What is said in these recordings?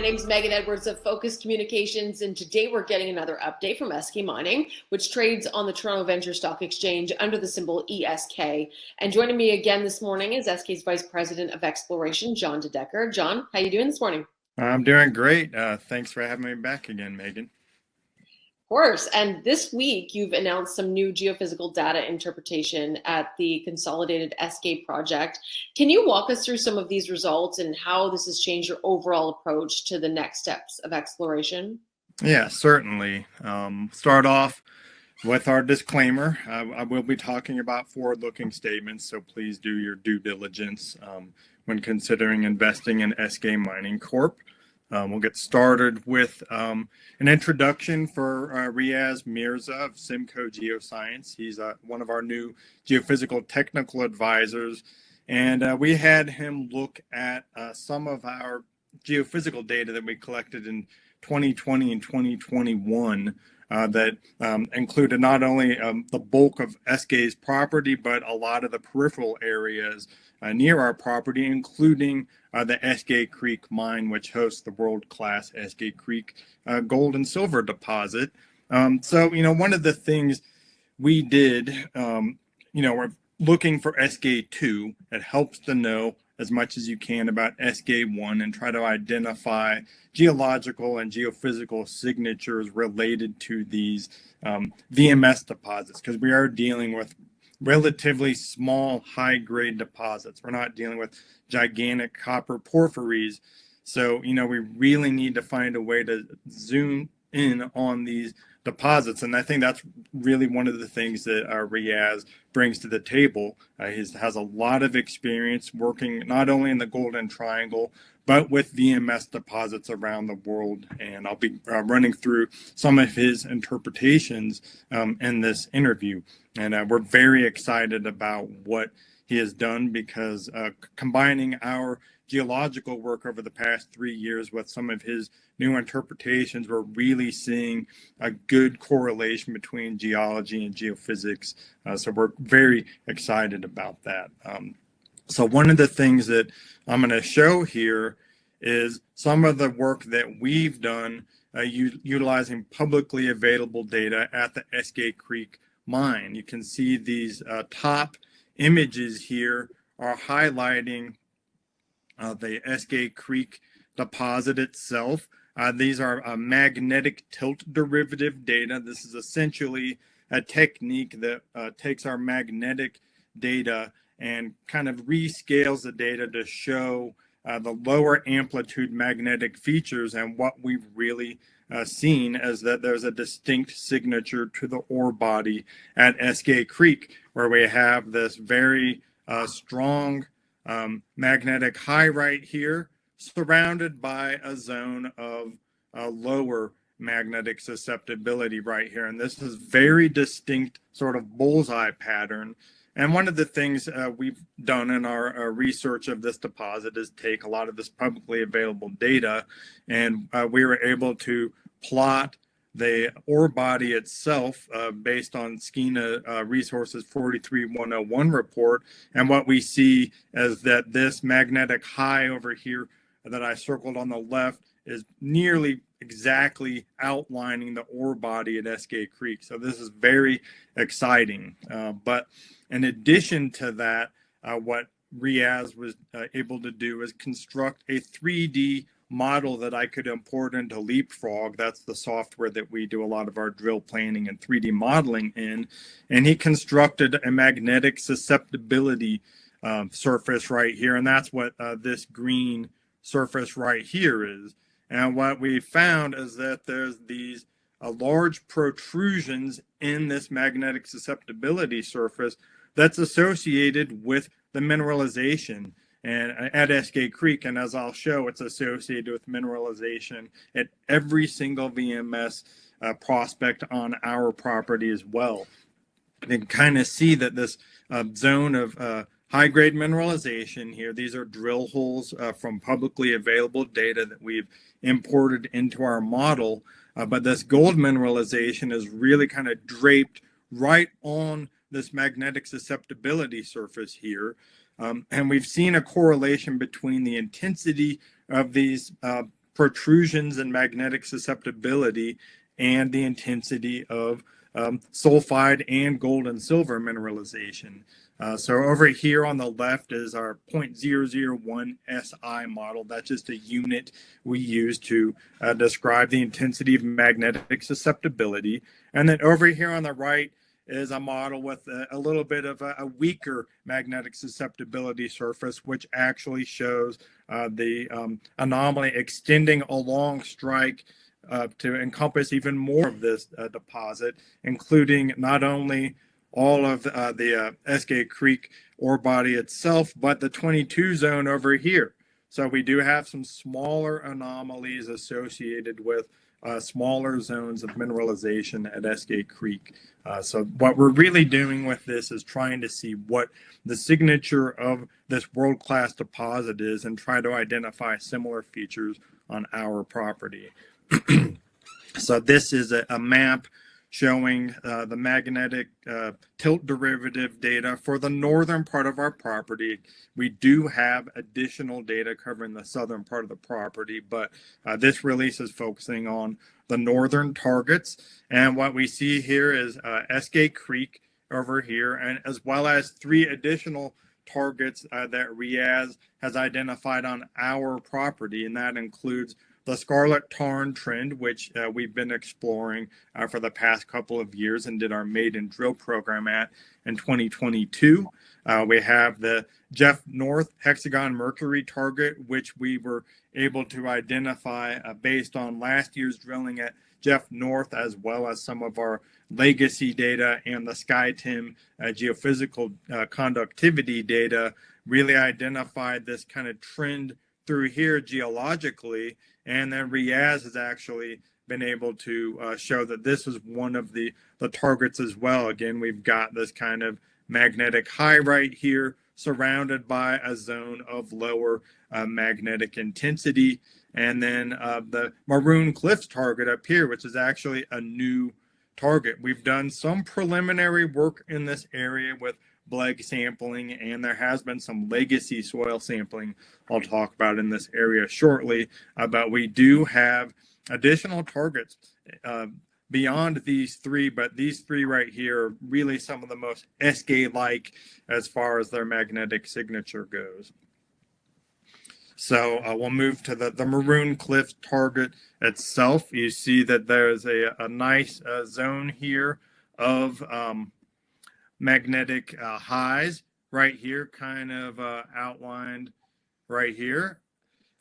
name's Megan Edwards of Focus Communications, and today we're getting another update from Eskay Mining, which trades on the Toronto Venture Stock Exchange under the symbol ESK. And joining me again this morning is Eskay's Vice President of Exploration, John DeDecker. John, how you doing this morning? I'm doing great. Thanks for having me back again, Megan. Of course. And this week, you've announced some new geophysical data interpretation at the consolidated Eskay project. Can you walk us through some of these results and how this has changed your overall approach to the next steps of exploration? Yeah, certainly. Start off with our disclaimer. I will be talking about forward-looking statements, so please do your due diligence when considering investing in Eskay Mining Corp. We'll get started with an introduction for Riaz Mirza of Simcoe Geoscience. He's one of our new geophysical technical advisors, and we had him look at some of our geophysical data that we collected in 2020 and 2021 that included not only the bulk of Eskay's property, but a lot of the peripheral areas near our property, including the Eskay Creek mine, which hosts the world-class Eskay Creek gold and silver deposit. So, one of the things we did, we're looking for Eskay-2. It helps to know as much as you can about Eskay-1 and try to identify geological and geophysical signatures related to these VMS deposits, because we are dealing with relatively small, high-grade deposits. We're not dealing with gigantic copper porphyries. So, we really need to find a way to zoom in on these deposits. And I think that's really one of the things that Riaz brings to the table. He has a lot of experience working not only in the Golden Triangle, but with VMS deposits around the world. And I'll be running through some of his interpretations in this interview. And we're very excited about what he has done, because combining our geological work over the past 3 years with some of his new interpretations, we're really seeing a good correlation between geology and geophysics. So we're very excited about that. So one of the things that I'm going to show here is some of the work that we've done utilizing publicly available data at the Eskay Creek mine. You can see these top images here are highlighting the Eskay Creek deposit itself. These are magnetic tilt derivative data. This is essentially a technique that takes our magnetic data and kind of rescales the data to show the lower amplitude magnetic features. And what we've really seen is that there's a distinct signature to the ore body at Eskay Creek, where we have this very strong magnetic high right here, surrounded by a zone of lower magnetic susceptibility right here. And this is very distinct sort of bullseye pattern. And one of the things we've done in our research of this deposit is take a lot of this publicly available data, and we were able to plot the ore body itself based on Skeena Resources 43101 report. And what we see is that this magnetic high over here that I circled on the left is nearly exactly outlining the ore body at Eskay Creek. So this is very exciting. But in addition to that, what Riaz was able to do is construct a 3D model that I could import into Leapfrog. That's the software that we do a lot of our drill planning and 3D modeling in. And he constructed a magnetic susceptibility surface right here. And that's what this green surface right here is. And what we found is that there's these large protrusions in this magnetic susceptibility surface that's associated with the mineralization and at Eskay Creek. And as I'll show, it's associated with mineralization at every single VMS prospect on our property as well. You can kind of see that this zone of high-grade mineralization here, these are drill holes from publicly available data that we've imported into our model. But this gold mineralization is really kind of draped right on this magnetic susceptibility surface here. And we've seen a correlation between the intensity of these protrusions and magnetic susceptibility and the intensity of sulfide and gold and silver mineralization. So over here on the left is our 0.001 SI model. That's just a unit we use to describe the intensity of magnetic susceptibility. And then over here on the right is a model with a little bit of a weaker magnetic susceptibility surface, which actually shows the anomaly extending along strike to encompass even more of this deposit, including not only all of the Eskay Creek ore body itself, but the 22 zone over here. So we do have some smaller anomalies associated with smaller zones of mineralization at Eskay Creek. So what we're really doing with this is trying to see what the signature of this world-class deposit is and try to identify similar features on our property. So this is a map showing the magnetic tilt derivative data for the northern part of our property. We do have additional data covering the southern part of the property, but this release is focusing on the northern targets. And what we see here is Eskay Creek over here, and as well as 3 additional targets that Riaz has identified on our property, and that includes the Scarlet-Tarn Trend, which we've been exploring for the past couple of years and did our maiden drill program at in 2022. We have the Jeff North Hexagon-Mercury Target, which we were able to identify based on last year's drilling at Jeff North, as well as some of our legacy data and the SkyTim geophysical conductivity data, really identified this kind of trend through here geologically. And then Riaz has actually been able to show that this is one of the targets as well. Again, we've got this kind of magnetic high right here, surrounded by a zone of lower magnetic intensity. And then the Maroon Cliffs target up here, which is actually a new target. We've done some preliminary work in this area with BLEG sampling, and there has been some legacy soil sampling I'll talk about in this area shortly, but we do have additional targets beyond these 3, but these 3 right here are really some of the most Eskay-like as far as their magnetic signature goes. So we'll move to the Maroon Cliff target itself. You see that there's a nice zone here of magnetic highs right here, kind of outlined right here,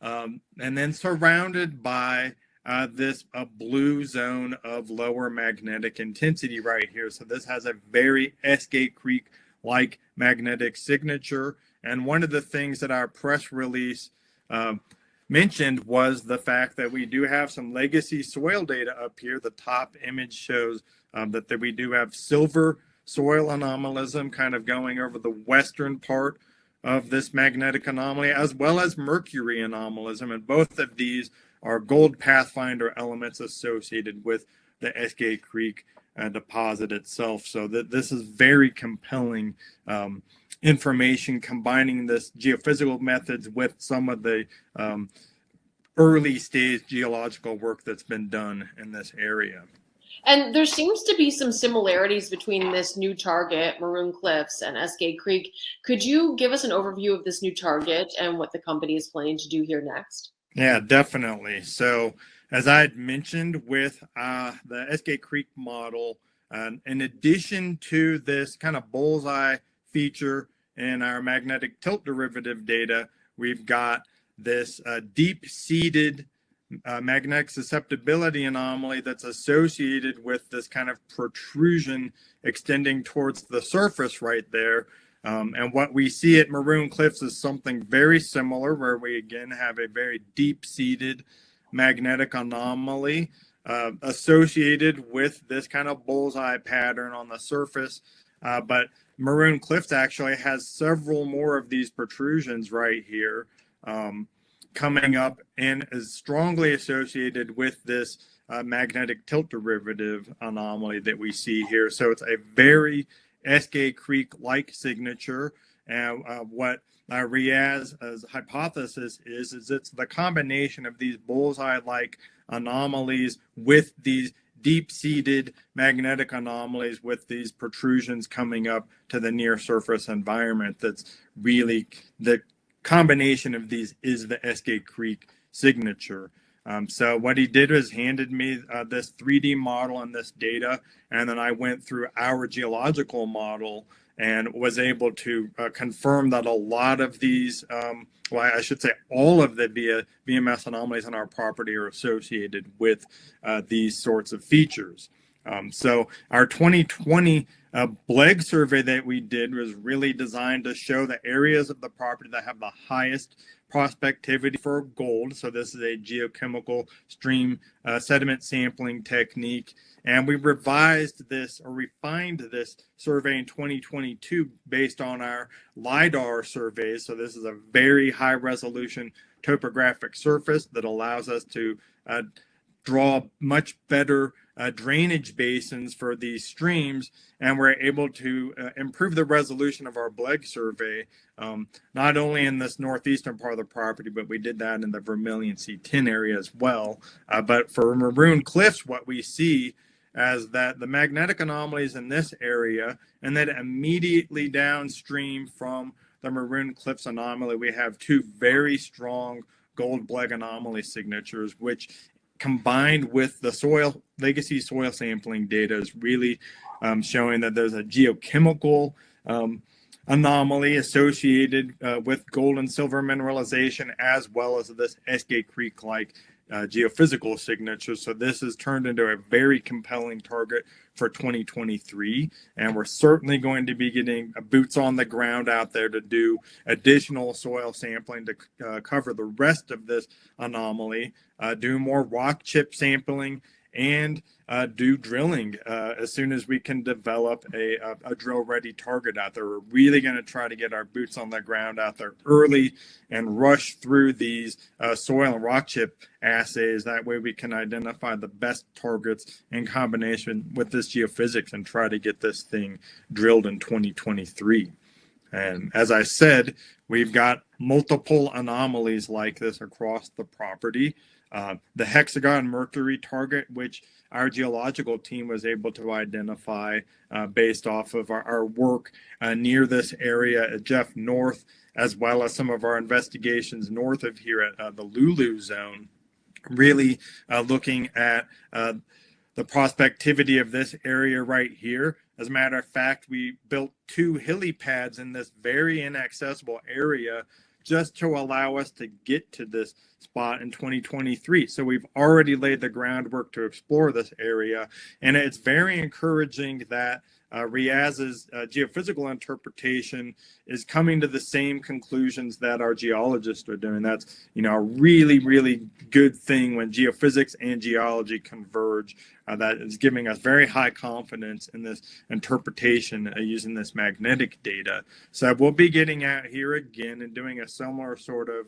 and then surrounded by this blue zone of lower magnetic intensity right here. So this has a very Eskay Creek like magnetic signature. And one of the things that our press release mentioned was the fact that we do have some legacy soil data up here. The top image shows that we do have silver soil anomalism kind of going over the western part of this magnetic anomaly, as well as mercury anomalism. And both of these are gold pathfinder elements associated with the Eskay Creek deposit itself. So this is very compelling information, combining this geophysical methods with some of the early stage geological work that's been done in this area. And there seems to be some similarities between this new target, Maroon Cliffs, and Eskay Creek. Could you give us an overview of this new target and what the company is planning to do here next? Yeah, definitely. So as I had mentioned with the Eskay Creek model, in addition to this kind of bullseye feature in our magnetic tilt derivative data, we've got this deep-seated magnetic susceptibility anomaly that's associated with this kind of protrusion extending towards the surface right there. And what we see at Maroon Cliffs is something very similar, where we again have a very deep-seated magnetic anomaly associated with this kind of bullseye pattern on the surface. But Maroon Cliffs actually has several more of these protrusions right here coming up and is strongly associated with this magnetic tilt derivative anomaly that we see here. So it's a very Eskay Creek-like signature. And what Riaz's hypothesis is it's the combination of these bullseye-like anomalies with these deep-seated magnetic anomalies with these protrusions coming up to the near-surface environment that's really the combination of these is the Eskay Creek signature. So what he did was handed me this 3D model and this data, and then I went through our geological model and was able to confirm that a lot of these, well, I should say all of the VMS anomalies on our property are associated with these sorts of features. So our 2020 BLEG survey that we did was really designed to show the areas of the property that have the highest prospectivity for gold. So this is a geochemical stream sediment sampling technique. And we revised this or refined this survey in 2022 based on our LiDAR surveys. So this is a very high resolution topographic surface that allows us to draw much better drainage basins for these streams, and we're able to improve the resolution of our BLEG survey, not only in this northeastern part of the property, but we did that in the Vermilion C10 area as well. But for Maroon Cliffs, what we see as that the magnetic anomalies in this area, and then immediately downstream from the Maroon Cliffs anomaly, we have two very strong gold BLEG anomaly signatures, which combined with the legacy soil sampling data is really showing that there's a geochemical anomaly associated with gold and silver mineralization, as well as this Eskay Creek-like geophysical signature. So this has turned into a very compelling target for 2023, and we're certainly going to be getting boots on the ground out there to do additional soil sampling to cover the rest of this anomaly, do more rock chip sampling, and do drilling as soon as we can develop a drill-ready target out there. We're really going to try to get our boots on the ground out there early and rush through these soil and rock chip assays. That way we can identify the best targets in combination with this geophysics and try to get this thing drilled in 2023. And as I said, we've got multiple anomalies like this across the property. The Hexagon-Mercury Target, which our geological team was able to identify based off of our work near this area at Jeff North, as well as some of our investigations north of here at the Lulu Zone, really looking at the prospectivity of this area right here. As a matter of fact, we built two helipads in this very inaccessible area just to allow us to get to this spot in 2023. So we've already laid the groundwork to explore this area, and it's very encouraging that Riaz's geophysical interpretation is coming to the same conclusions that our geologists are doing. That's, a really, really good thing when geophysics and geology converge. That is giving us very high confidence in this interpretation using this magnetic data. So we'll be getting out here again and doing a similar sort of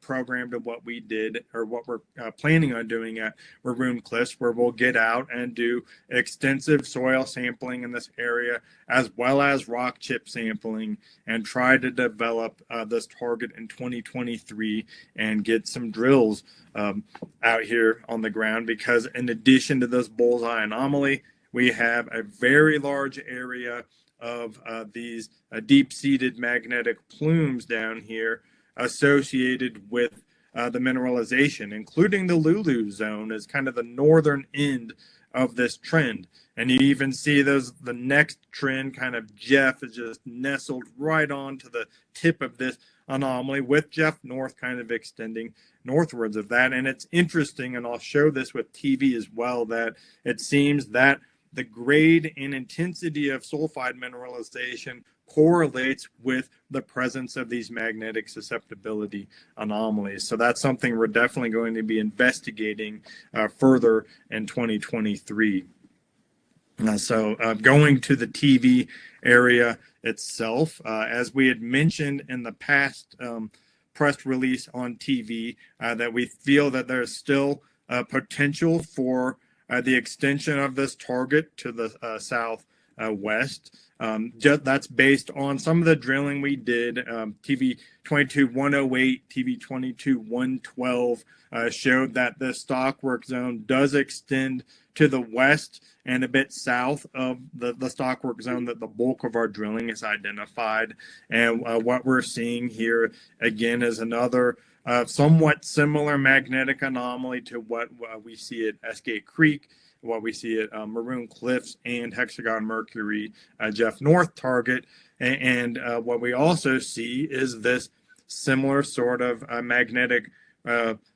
program to what we did, or what we're planning on doing at Maroon Cliffs, where we'll get out and do extensive soil sampling in this area, as well as rock chip sampling, and try to develop this target in 2023 and get some drills out here on the ground. Because in addition to this bullseye anomaly, we have a very large area of these deep-seated magnetic plumes down here associated with the mineralization, including the Lulu Zone as kind of the northern end of this trend. And you even see the next trend, kind of Jeff, is just nestled right onto the tip of this anomaly, with Jeff North kind of extending northwards of that. And it's interesting, and I'll show this with TV as well, that it seems that the grade and intensity of sulfide mineralization correlates with the presence of these magnetic susceptibility anomalies. So that's something we're definitely going to be investigating further in 2023. So going to the TV area itself, as we had mentioned in the past press release on TV, that we feel that there's still potential for the extension of this target to the west. That's based on some of the drilling we did. TV 22-108, TV 22-112 showed that the stockwork zone does extend to the west and a bit south of the stockwork zone that the bulk of our drilling is identified. And what we're seeing here again is another somewhat similar magnetic anomaly to what we see at Eskay Creek, what we see at Maroon Cliffs and Hexagon-Mercury Jeff North Target. And what we also see is this similar sort of magnetic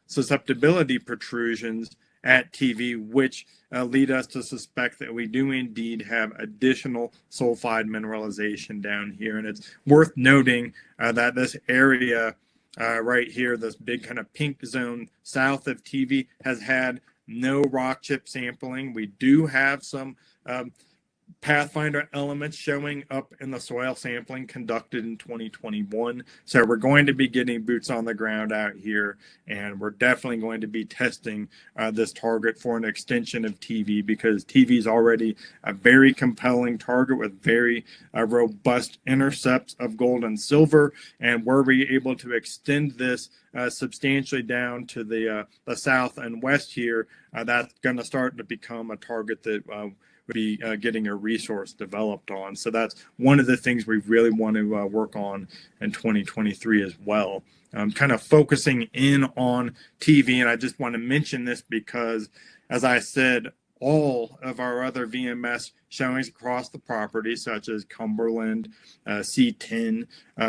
susceptibility protrusions at TV, which lead us to suspect that we do indeed have additional sulfide mineralization down here. And it's worth noting that this area right here, this big kind of pink zone south of TV, has had no rock chip sampling. We do have some Pathfinder elements showing up in the soil sampling conducted in 2021. So we're going to be getting boots on the ground out here, and we're definitely going to be testing this target for an extension of TV, because TV is already a very compelling target with very robust intercepts of gold and silver. And were we able to extend this substantially down to the south and west here, that's going to start to become a target that be getting a resource developed on. So that's one of the things we really want to work on in 2023 as well. Kind of focusing in on TV, and I just want to mention this because, as I said, all of our other VMS showings across the property, such as Cumberland, C10,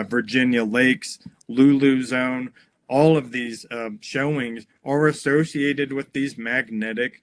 Virginia Lakes, Lulu Zone, all of these showings are associated with these magnetic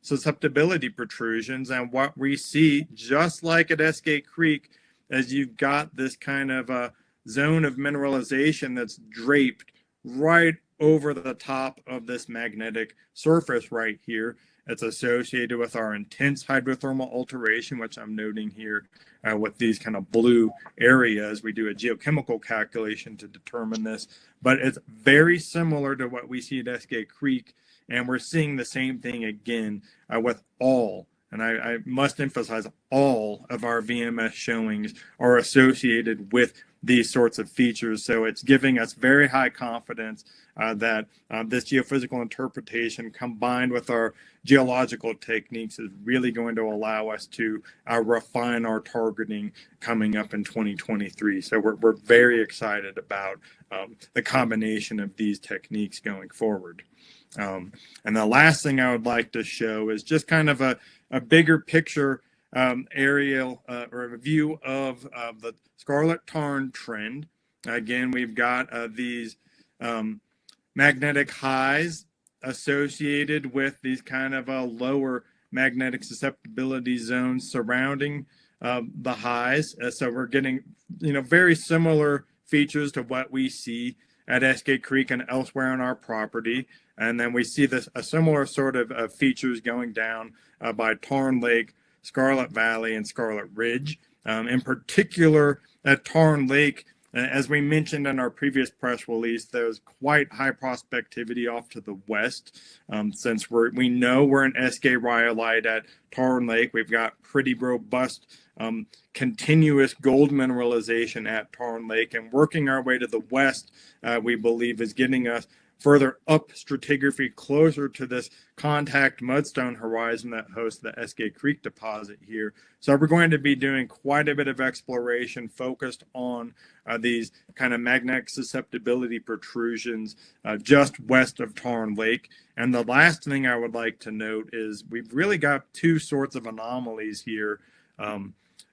susceptibility protrusions. And what we see, just like at Eskay Creek, is you've got this kind of a zone of mineralization that's draped right over the top of this magnetic surface right here. It's associated with our intense hydrothermal alteration, which I'm noting here with these kind of blue areas. We do a geochemical calculation to determine this, but it's very similar to what we see at Eskay Creek. And we're seeing the same thing again with all, and I must emphasize, all of our VMS showings are associated with these sorts of features. So it's giving us very high confidence that this geophysical interpretation combined with our geological techniques is really going to allow us to refine our targeting coming up in 2023. So we're very excited about the combination of these techniques going forward. And the last thing I would like to show is just kind of a bigger picture aerial or a view of the Scarlet-Tarn Trend. Again, we've got these magnetic highs associated with these kind of lower magnetic susceptibility zones surrounding the highs. So we're getting, very similar features to what we see at Eskay Creek and elsewhere on our property. And then we see a similar sort of features going down by Tarn Lake, Scarlet Valley, and Scarlet Ridge. In particular, at Tarn Lake, as we mentioned in our previous press release, there's quite high prospectivity off to the west. Since we know we're in Eskay rhyolite at Tarn Lake, we've got pretty robust continuous gold mineralization at Tarn Lake, and working our way to the west, we believe is getting us further up stratigraphy closer to this contact mudstone horizon that hosts the Eskay Creek deposit here. So we're going to be doing quite a bit of exploration focused on these kind of magnetic susceptibility protrusions just west of Tarn Lake. And the last thing I would like to note is we've really got two sorts of anomalies here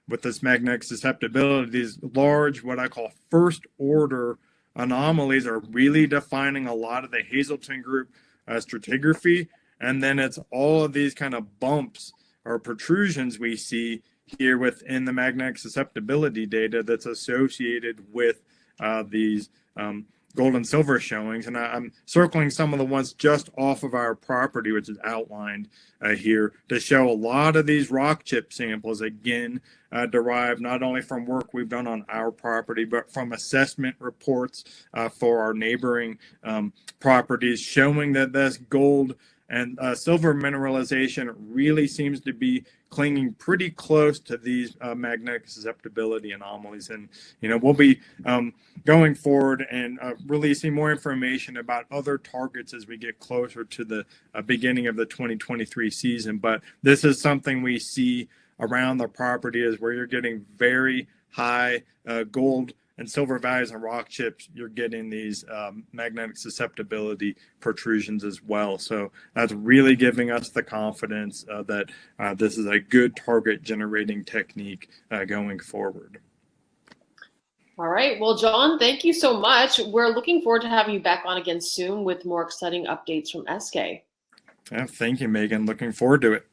with this magnetic susceptibility. These large, what I call first order anomalies, are really defining a lot of the Hazelton group stratigraphy. And then it's all of these kind of bumps or protrusions we see here within the magnetic susceptibility data that's associated with these gold and silver showings. And I'm circling some of the ones just off of our property, which is outlined here, to show a lot of these rock chip samples, again, derived not only from work we've done on our property, but from assessment reports for our neighboring properties, showing that this gold And silver mineralization really seems to be clinging pretty close to these magnetic susceptibility anomalies. And, we'll be going forward and releasing more information about other targets as we get closer to the beginning of the 2023 season. But this is something we see around the property, is where you're getting very high gold and silver values on rock chips. You're getting these magnetic susceptibility protrusions as well. So that's really giving us the confidence that this is a good target generating technique going forward. All right. Well, John, thank you so much. We're looking forward to having you back on again soon with more exciting updates from Eskay. Yeah, thank you, Megan. Looking forward to it.